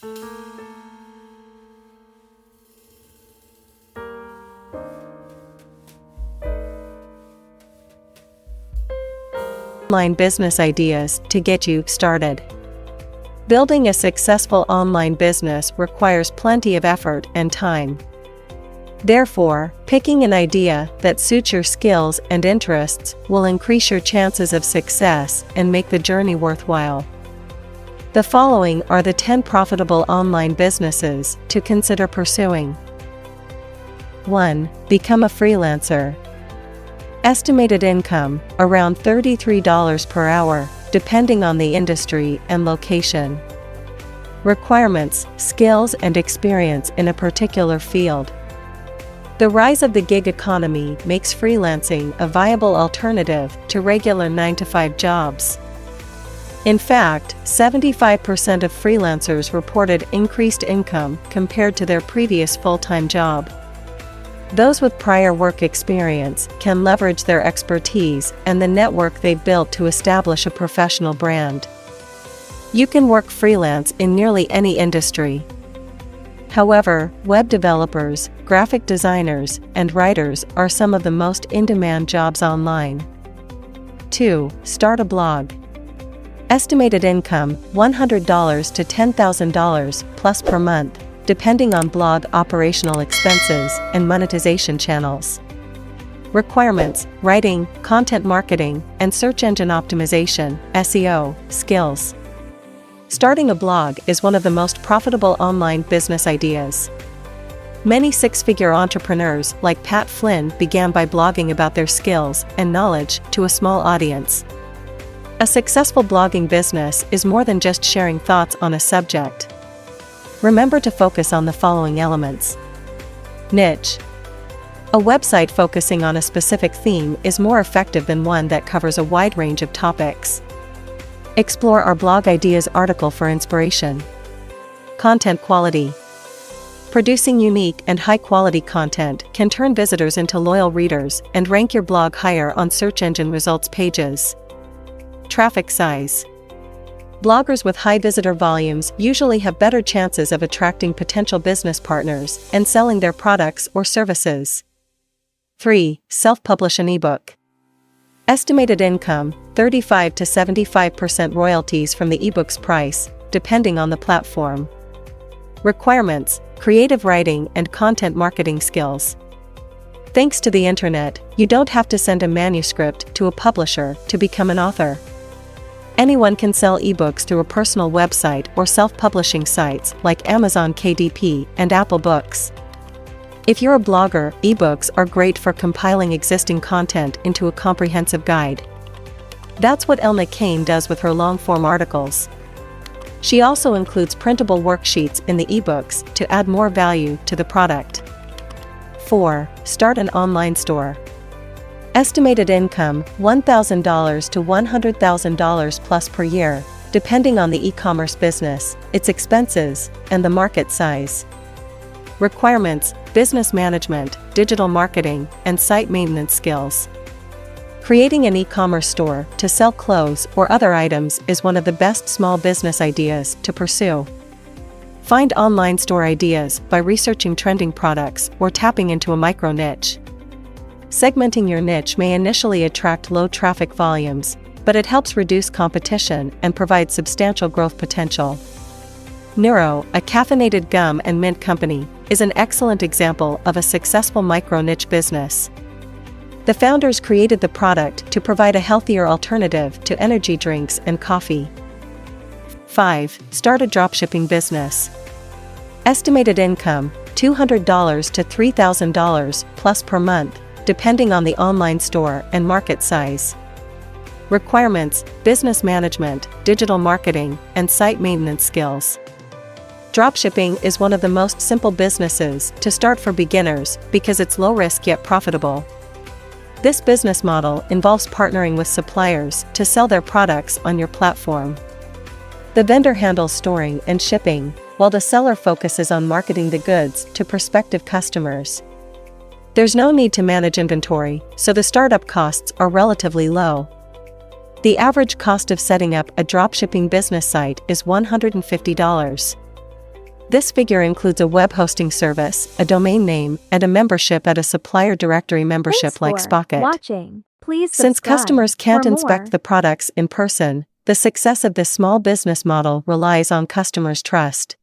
Online business ideas to get you started. Building a successful online business requires plenty of effort and time. Therefore, picking an idea that suits your skills and interests will increase your chances of success and make the journey worthwhile. The following are the 10 profitable online businesses to consider pursuing. 1. Become a freelancer. Estimated income, around $33 per hour, depending on the industry and location. Requirements, skills and experience in a particular field. The rise of the gig economy makes freelancing a viable alternative to regular 9-to-5 jobs. In fact, 75% of freelancers reported increased income compared to their previous full-time job. Those with prior work experience can leverage their expertise and the network they've built to establish a professional brand. You can work freelance in nearly any industry. However, web developers, graphic designers, and writers are some of the most in-demand jobs online. 2. Start a blog. Estimated income, $100 to $10,000 plus per month, depending on blog operational expenses and monetization channels. Requirements, writing, content marketing, and search engine optimization, SEO, skills. Starting a blog is one of the most profitable online business ideas. Many six-figure entrepreneurs like Pat Flynn began by blogging about their skills and knowledge to a small audience. A successful blogging business is more than just sharing thoughts on a subject. Remember to focus on the following elements. Niche. A website focusing on a specific theme is more effective than one that covers a wide range of topics. Explore our blog ideas article for inspiration. Content quality. Producing unique and high-quality content can turn visitors into loyal readers and rank your blog higher on search engine results pages. Traffic size. Bloggers with high visitor volumes usually have better chances of attracting potential business partners and selling their products or services. 3. Self-publish an ebook. Estimated income, 35 to 75% royalties from the ebook's price, depending on the platform. Requirements, creative writing and content marketing skills. Thanks to the internet, you don't have to send a manuscript to a publisher to become an author. Anyone can sell ebooks through a personal website or self-publishing sites like Amazon KDP and Apple Books. If you're a blogger, ebooks are great for compiling existing content into a comprehensive guide. That's what Elna Kane does with her long-form articles. She also includes printable worksheets in the ebooks to add more value to the product. 4. Start an online store. Estimated income, $1,000 to $100,000 plus per year, depending on the e-commerce business, its expenses, and the market size. Requirements, business management, digital marketing, and site maintenance skills. Creating an e-commerce store to sell clothes or other items is one of the best small business ideas to pursue. Find online store ideas by researching trending products or tapping into a micro niche. Segmenting your niche may initially attract low traffic volumes, but it helps reduce competition and provide substantial growth potential. Neuro, a caffeinated gum and mint company, is an excellent example of a successful micro-niche business. The founders created the product to provide a healthier alternative to energy drinks and coffee. 5. Start a dropshipping business. Estimated income, $200 to $3,000 plus per month, depending on the online store and market size. Requirements, business management, digital marketing, and site maintenance skills. Dropshipping is one of the most simple businesses to start for beginners because it's low risk yet profitable. This business model involves partnering with suppliers to sell their products on your platform. The vendor handles storing and shipping, while the seller focuses on marketing the goods to prospective customers. There's no need to manage inventory, so the startup costs are relatively low. The average cost of setting up a dropshipping business site is $150. This figure includes a web hosting service, a domain name, and a membership at a supplier directory membership like Thanks for Spocket. watching. Please Since subscribe customers can't for more. inspect the products in person, the success of this small business model relies on customers' trust.